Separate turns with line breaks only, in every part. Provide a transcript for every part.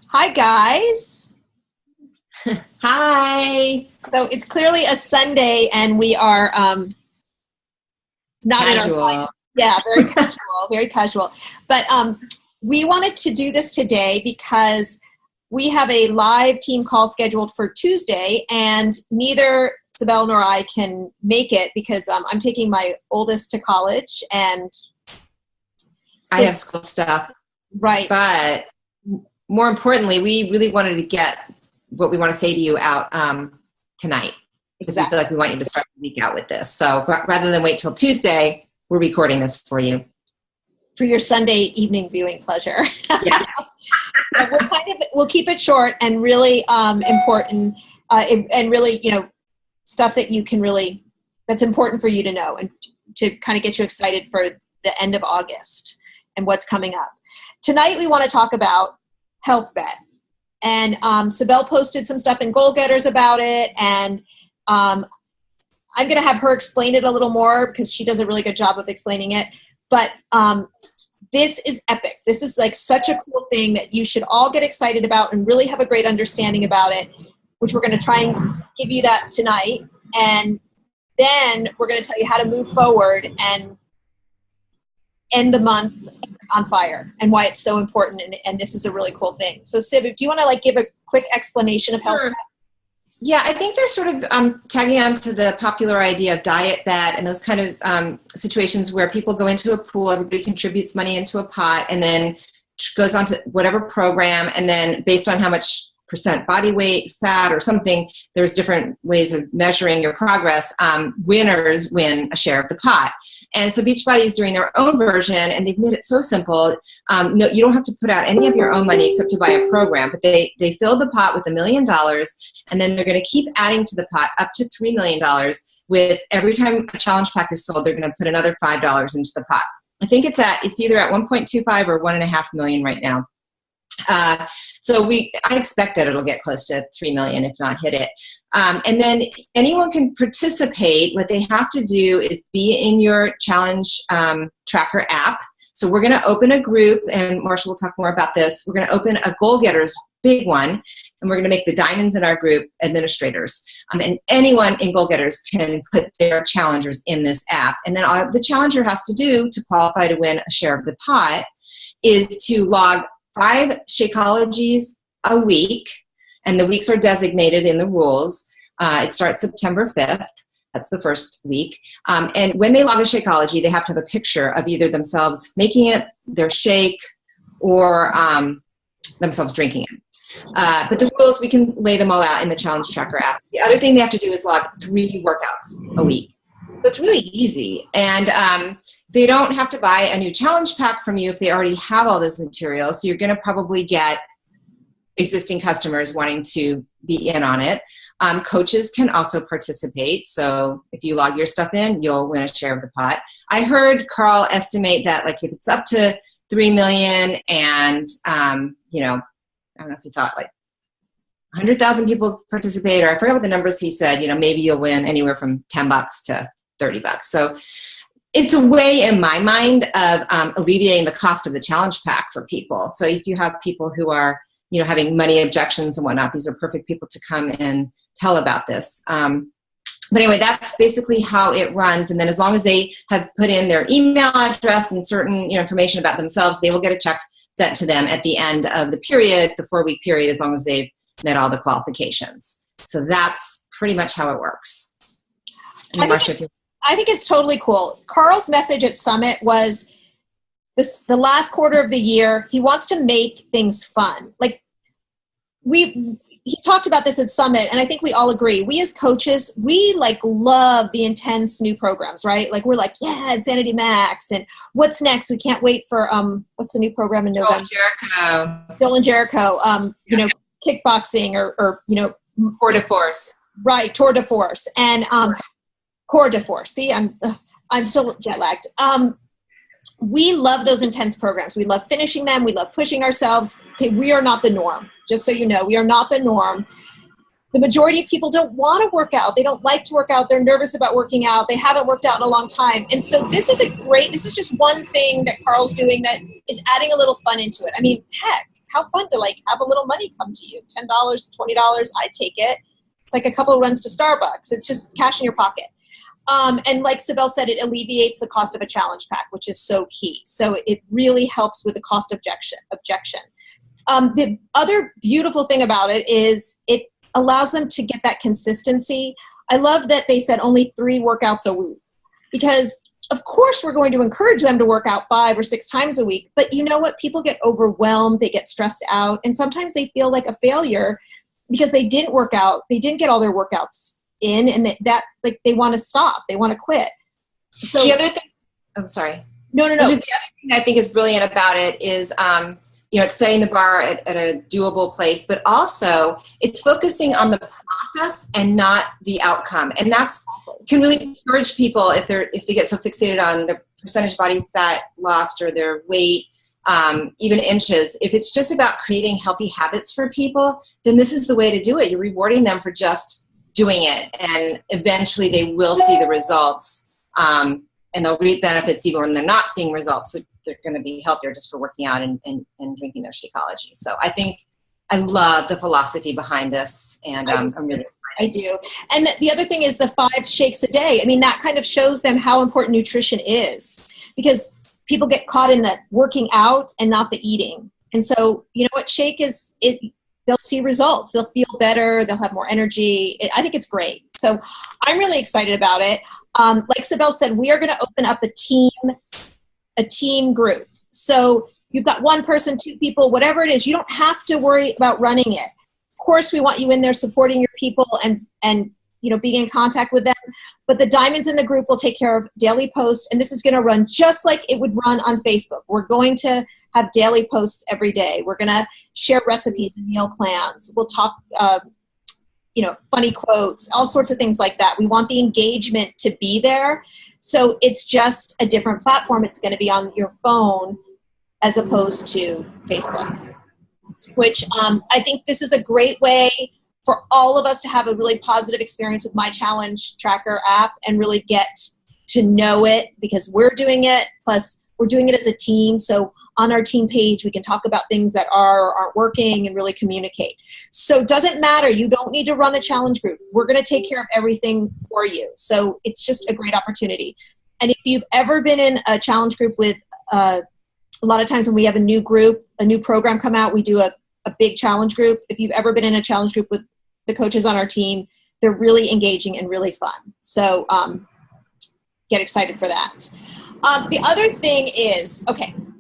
Hi, guys.
Hi.
So it's clearly a Sunday, and we are not
Casual.
in our yeah, very casual, very casual. But we wanted to do this today because we have a live team call scheduled for Tuesday, and neither Sibel nor I can make it because I'm taking my oldest to college, and
I have school stuff.
Right.
But more importantly, we really wanted to get what we want to say to you out tonight. Because we feel like we want you to start the week out with this. So rather than wait till Tuesday, we're recording this for you.
For your Sunday evening viewing pleasure.
Yes.
So we'll keep it short and really important and really, stuff that you can really, that's important for you to know and to kind of get you excited for the end of August and what's coming up. Tonight we want to talk about Health Bet. And Sibel posted some stuff in Goal Getters about it, and I'm going to have her explain it a little more because she does a really good job of explaining it. But this is epic. This is like such a cool thing that you should all get excited about and really have a great understanding about it, which we're going to try and give you that tonight. And then we're going to tell you how to move forward and end the month on fire and why it's so important. And this is a really cool thing. So Sib, do you want to give a quick explanation of Health Bet?
Yeah, I think they're sort of tagging on to the popular idea of diet bet and those kind of situations where people go into a pool, everybody contributes money into a pot, and then goes on to whatever program, and then based on how much percent body weight, fat, or something, there's different ways of measuring your progress. Winners win a share of the pot. And so Beachbody is doing their own version, and they've made it so simple. No, you don't have to put out any of your own money except to buy a program, but they fill the pot with $1 million, and then they're going to keep adding to the pot up to $3 million. With every time a challenge pack is sold, they're going to put another $5 into the pot. I think it's either at 1.25 or 1.5 million right now. So I expect that it'll get close to 3 million, if not hit it. And then anyone can participate. What they have to do is be in your challenge tracker app. So we're going to open a group, and Marsha will talk more about this. We're going to open a Goal Getters big one, and we're going to make the diamonds in our group administrators. And anyone in Goal Getters can put their challengers in this app. And then all the challenger has to do to qualify to win a share of the pot is to log 5 Shakeologies a week, and the weeks are designated in the rules. It starts September 5th. That's the first week. And when they log a Shakeology, they have to have a picture of either themselves making it, their shake, or themselves drinking it. But the rules, we can lay them all out in the Challenge Tracker app. The other thing they have to do is log 3 workouts a week. So it's really easy. And they don't have to buy a new challenge pack from you if they already have all this material. So you're going to probably get existing customers wanting to be in on it. Coaches can also participate. So if you log your stuff in, you'll win a share of the pot. I heard Carl estimate that if it's up to 3 million and, I don't know if he thought 100,000 people participate, or I forget what the numbers he said, maybe you'll win anywhere from $10 to $30. So it's a way, in my mind, of alleviating the cost of the challenge pack for people. So if you have people who are, having money objections and whatnot, these are perfect people to come and tell about this. But anyway, that's basically how it runs. And then as long as they have put in their email address and certain information about themselves, they will get a check sent to them at the end of the period, the 4-week period, as long as they've met all the qualifications. So that's pretty much how it works.
I think it's totally cool. Carl's message at Summit was the last quarter of the year, he wants to make things fun. He talked about this at Summit, and I think we all agree. We as coaches, we love the intense new programs, right? We're yeah, Insanity Max, and what's next? We can't wait for what's the new program in November? Joel and Jericho. Kickboxing or
Tour de Force.
Right, Tour de Force, and Core de Force. See, I'm still jet lagged. We love those intense programs. We love finishing them. We love pushing ourselves. Okay, we are not the norm. Just so you know, we are not the norm. The majority of people don't want to work out. They don't like to work out. They're nervous about working out. They haven't worked out in a long time. And so this is just one thing that Carl's doing that is adding a little fun into it. I mean, heck, how fun to like have a little money come to you. $10, $20, I take it. It's like a couple of runs to Starbucks. It's just cash in your pocket. And like Sibel said, it alleviates the cost of a challenge pack, which is so key. So it really helps with the cost objection. The other beautiful thing about it is it allows them to get that consistency. I love that they said only 3 workouts a week, because of course we're going to encourage them to work out 5 or 6 times a week. But you know what? People get overwhelmed. They get stressed out. And sometimes they feel like a failure because they didn't work out. They didn't get all their workouts in, and that like they want to stop. They want to quit. So
the other thing, I'm sorry.
No.
The other thing I think is brilliant about it is, it's setting the bar at a doable place, but also it's focusing on the process and not the outcome. And that's can really discourage people if they get so fixated on the percentage body fat lost or their weight, even inches. If it's just about creating healthy habits for people, then this is the way to do it. You're rewarding them for just doing it, and eventually they will see the results, and they'll reap benefits even when they're not seeing results. They're going to be healthier just for working out and drinking their Shakeology. So I think I love the philosophy behind this, and I'm really excited.
I do. And the other thing is the 5 shakes a day. I mean, that kind of shows them how important nutrition is, because people get caught in the working out and not the eating. And so, you know what, shake is they'll see results. They'll feel better. They'll have more energy. I think it's great. So I'm really excited about it. Like Sibel said, we are going to open up a team group. So you've got 1 person, 2 people, whatever it is. You don't have to worry about running it. Of course, we want you in there supporting your people and being in contact with them. But the diamonds in the group will take care of daily posts, and this is going to run just like it would run on Facebook. We're going to have daily posts every day. We're going to share recipes and meal plans. We'll talk, funny quotes, all sorts of things like that. We want the engagement to be there. So it's just a different platform. It's going to be on your phone as opposed to Facebook, which I think this is a great way for all of us to have a really positive experience with My Challenge Tracker app and really get to know it, because we're doing it. Plus, we're doing it as a team. So on our team page, we can talk about things that are or aren't working and really communicate. So it doesn't matter. You don't need to run a challenge group. We're going to take care of everything for you. So it's just a great opportunity. And if you've ever been in a challenge group with, a lot of times when we have a new program come out, we do a big challenge group. If you've ever been in a challenge group with the coaches on our team, they're really engaging and really fun. So get excited for that. The other thing is,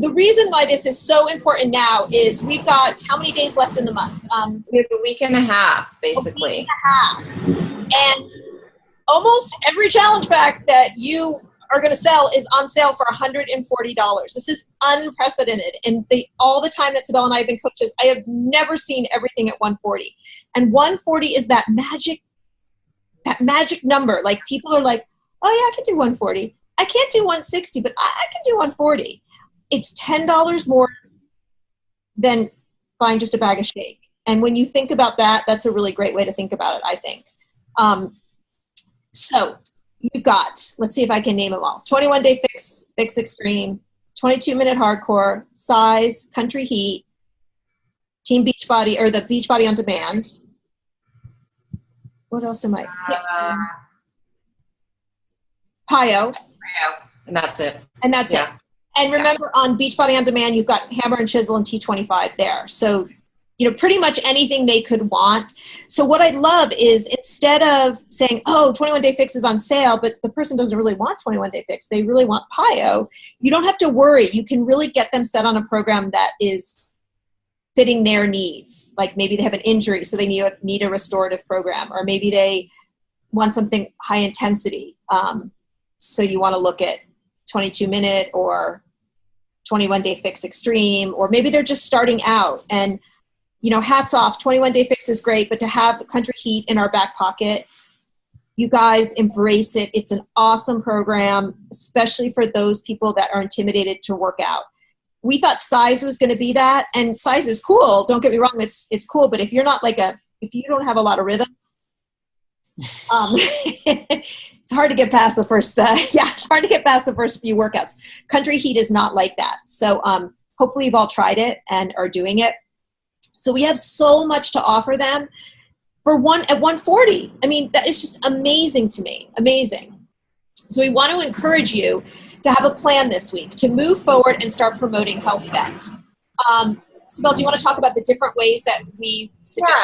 the reason why this is so important now is we've got how many days left in the month?
We have a week and a half, basically.
And almost every challenge pack that you are going to sell is on sale for $140. This is unprecedented. And all the time that Sibel and I have been coaches, I have never seen everything at $140. And $140 is that magic number. Like, people are like, oh yeah, I can do $140. I can't do $160, but I can do $140. It's $10 more than buying just a bag of shake. And when you think about that, that's a really great way to think about it, I think. So you've got, let's see if I can name them all. 21-day fix extreme, 22-minute hardcore, size, country heat, team Beachbody, or the Beachbody on demand. What else am I? PiYo.
And that's it.
And that's it. And remember, on Beachbody on demand, you've got Hammer and Chisel and T25 there. So, pretty much anything they could want. So what I love is, instead of saying, 21-day fix is on sale, but the person doesn't really want 21-day fix, they really want PiYo, you don't have to worry. You can really get them set on a program that is fitting their needs. Like, maybe they have an injury, so they need a restorative program, or maybe they want something high intensity. So you want to look at 22-minute or 21-day fix extreme, or maybe they're just starting out. And hats off, 21-day fix is great, but to have country heat in our back pocket, you guys embrace it. It's an awesome program, especially for those people that are intimidated to work out. We thought size was going to be that, and size is cool. Don't get me wrong, it's cool. But if you're not if you don't have a lot of rhythm, it's hard to get past the first. It's hard to get past the first few workouts. Country heat is not like that. So hopefully you've all tried it and are doing it. So we have so much to offer them for at 140. I mean, that is just amazing to me. Amazing. So we want to encourage you to have a plan this week to move forward and start promoting HealthBet. Sibel, do you want to talk about the different ways that we suggest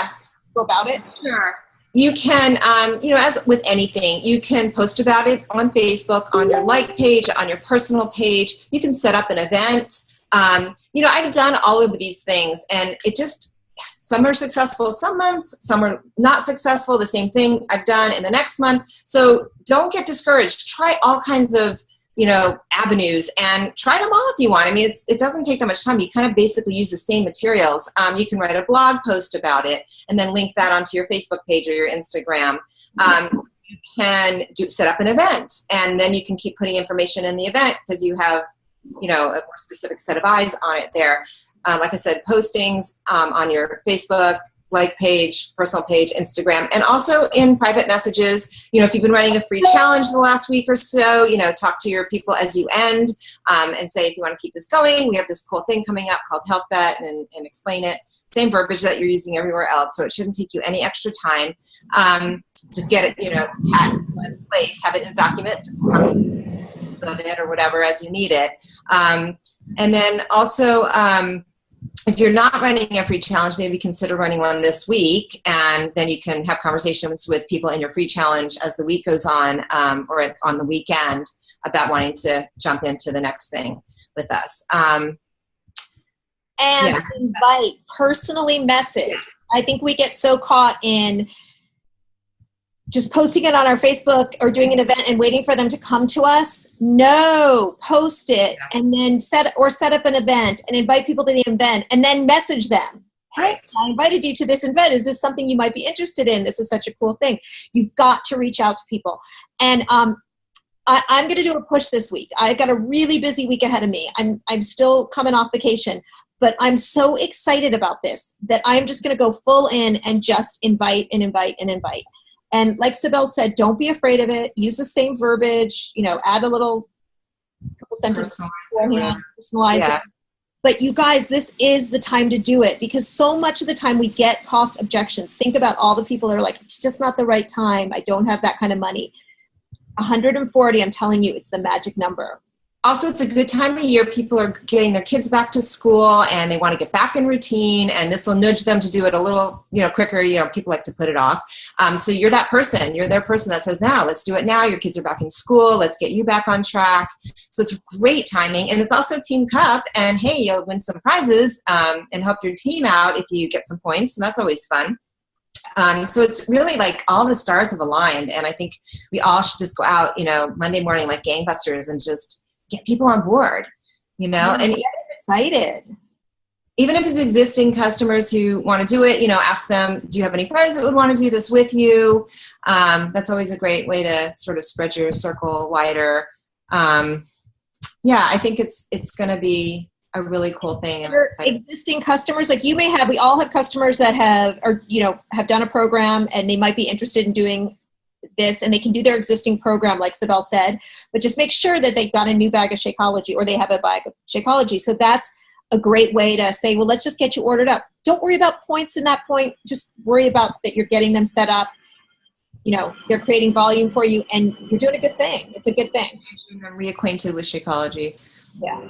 go about it?
Sure. You can, as with anything, you can post about it on Facebook, on your like page, on your personal page. You can set up an event. I've done all of these things, and some are successful some months, some are not successful. The same thing I've done in the next month. So don't get discouraged. Try all kinds of avenues and try them all if you want. I mean, it doesn't take that much time. You kind of basically use the same materials. You can write a blog post about it and then link that onto your Facebook page or your Instagram. You can set up an event, and then you can keep putting information in the event because you have, a more specific set of eyes on it there. Like I said, postings on your Facebook, like page, personal page, Instagram, and also in private messages. If you've been running a free challenge the last week or so, talk to your people as you end and say, if you want to keep this going, we have this cool thing coming up called HealthBet, and explain it. Same verbiage that you're using everywhere else, so it shouldn't take you any extra time. Just get it, at one place, have it in a document, just upload it or whatever as you need it. And then also, if you're not running a free challenge, maybe consider running one this week, and then you can have conversations with people in your free challenge as the week goes on, or on the weekend, about wanting to jump into the next thing with us.
Invite, personally message. Yeah. I think we get so caught in just posting it on our Facebook or doing an event and waiting for them to come to us. No, post it and then set up an event and invite people to the event and then message them. Hey, I invited you to this event. Is this something you might be interested in? This is such a cool thing. You've got to reach out to people. And I'm going to do a push this week. I've got a really busy week ahead of me. I'm still coming off vacation, but I'm so excited about this that I'm just going to go full in and just invite and invite and invite. And like Sibel said, don't be afraid of it. Use the same verbiage, add a couple sentences beforehand, personalize it. But you guys, this is the time to do it, because so much of the time we get cost objections. Think about all the people that are like, it's just not the right time. I don't have that kind of money. 140, I'm telling you, it's the magic number.
Also, it's a good time of year. People are getting their kids back to school and they want to get back in routine, and this will nudge them to do it a little, quicker. People like to put it off. So you're that person. You're their person that says, now, let's do it now. Your kids are back in school. Let's get you back on track. So it's great timing. And it's also Team Cup. And hey, you'll win some prizes and help your team out if you get some points. And that's always fun. So it's really like all the stars have aligned. And I think we all should just go out, Monday morning like gangbusters and just get people on board, and
get excited.
Even if it's existing customers who want to do it, ask them, do you have any friends that would want to do this with you? That's always a great way to sort of spread your circle wider. I think it's going to be a really cool thing.
Your existing customers, like we all have customers that have done a program and they might be interested in doing this, and they can do their existing program like Sibel said, but just make sure that they've got a new bag of Shakeology or they have a bag of Shakeology. So that's a great way to say, well, let's just get you ordered up. Don't worry about points in that point. Just worry about that you're getting them set up. They're creating volume for you and you're doing a good thing. It's a good thing.
I'm reacquainted with Shakeology.
Yeah.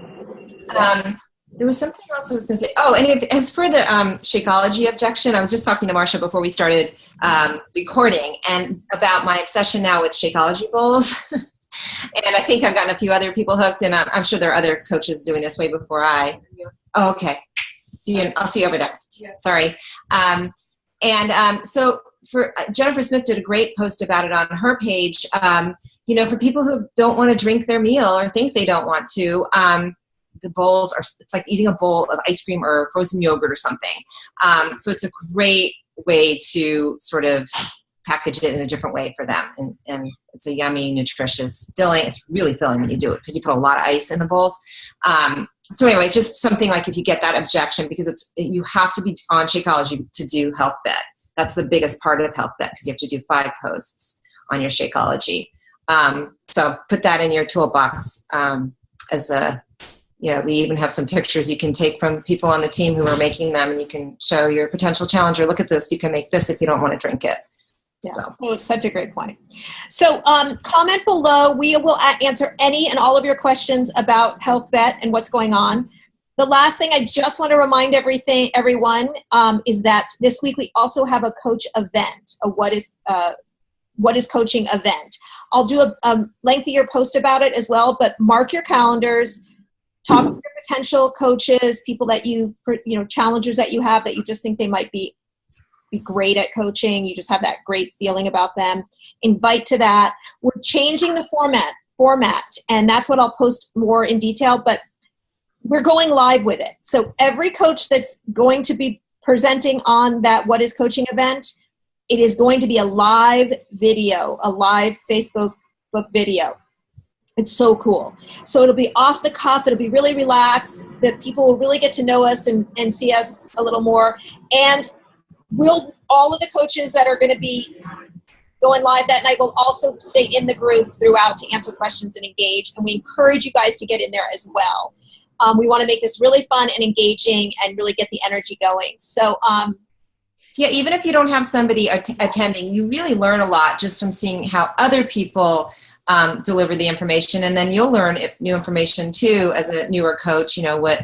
There was something else I was going to say. Oh, and as for the Shakeology objection, I was just talking to Marsha before we started recording, and about my obsession now with Shakeology bowls. And I think I've gotten a few other people hooked, and I'm sure there are other coaches doing this way before I. Oh, okay. I'll see you over there. Yeah. Sorry. So for Jennifer Smith did a great post about it on her page. For people who don't want to drink their meal or think they don't want to. The bowls it's like eating a bowl of ice cream or frozen yogurt or something. So it's a great way to sort of package it in a different way for them. And it's a yummy, nutritious filling. It's really filling when you do it because you put a lot of ice in the bowls. So anyway, just something like if you get that objection, because you have to be on Shakeology to do HealthBet. That's the biggest part of HealthBet because you have to do 5 posts on your Shakeology. So put that in your toolbox as a we even have some pictures you can take from people on the team who are making them, and you can show your potential challenger, look at this, you can make this if you don't want to drink it.
Yeah. So. Oh, it's such a great point. So comment below. We will answer any and all of your questions about HealthBet and what's going on. The last thing I just want to remind everyone is that this week we also have a coach event, a what is coaching event. I'll do a lengthier post about it as well, but mark your calendars, talk to your potential coaches, people that challengers that you have that you just think they might be great at coaching. You just have that great feeling about them. Invite to that. We're changing the format, and that's what I'll post more in detail, but we're going live with it. So every coach that's going to be presenting on that What is Coaching event, it is going to be a live video, a live Facebook video. It's so cool. So it'll be off the cuff. It'll be really relaxed. That people will really get to know us and see us a little more. And all of the coaches that are going to be going live that night will also stay in the group throughout to answer questions and engage. And we encourage you guys to get in there as well. We want to make this really fun and engaging and really get the energy going. So,
yeah, even if you don't have somebody attending, you really learn a lot just from seeing how other people deliver the information, and then you'll learn new information too as a newer coach.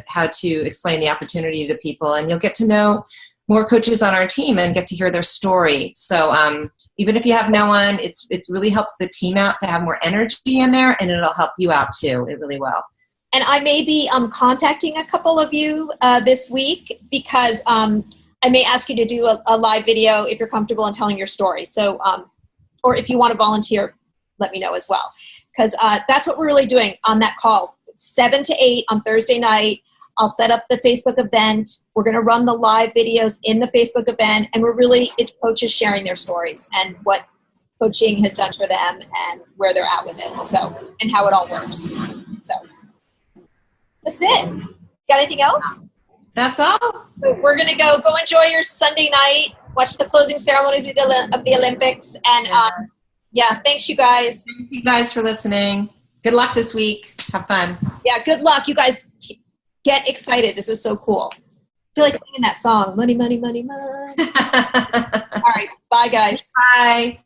How to explain the opportunity to people, and you'll get to know more coaches on our team and get to hear their story. So even if you have no one, it really helps the team out to have more energy in there, and it'll help you out too. It really will.
And I may be contacting a couple of you this week because I may ask you to do a live video if you're comfortable in telling your story. So, or if you want to volunteer, let me know as well. Because that's what we're really doing on that call. 7 to 8 on Thursday night. I'll set up the Facebook event. We're going to run the live videos in the Facebook event. And it's coaches sharing their stories and what coaching has done for them and where they're at with it. So, and how it all works. So that's it. Got anything else?
That's all.
So we're going to go enjoy your Sunday night, watch the closing ceremonies of the Olympics. And thanks you guys.
Thank you guys for listening. Good luck this week. Have fun.
Yeah, good luck. You guys get excited. This is so cool. I feel like singing that song. Money, money, money, money. All right. Bye, guys.
Bye.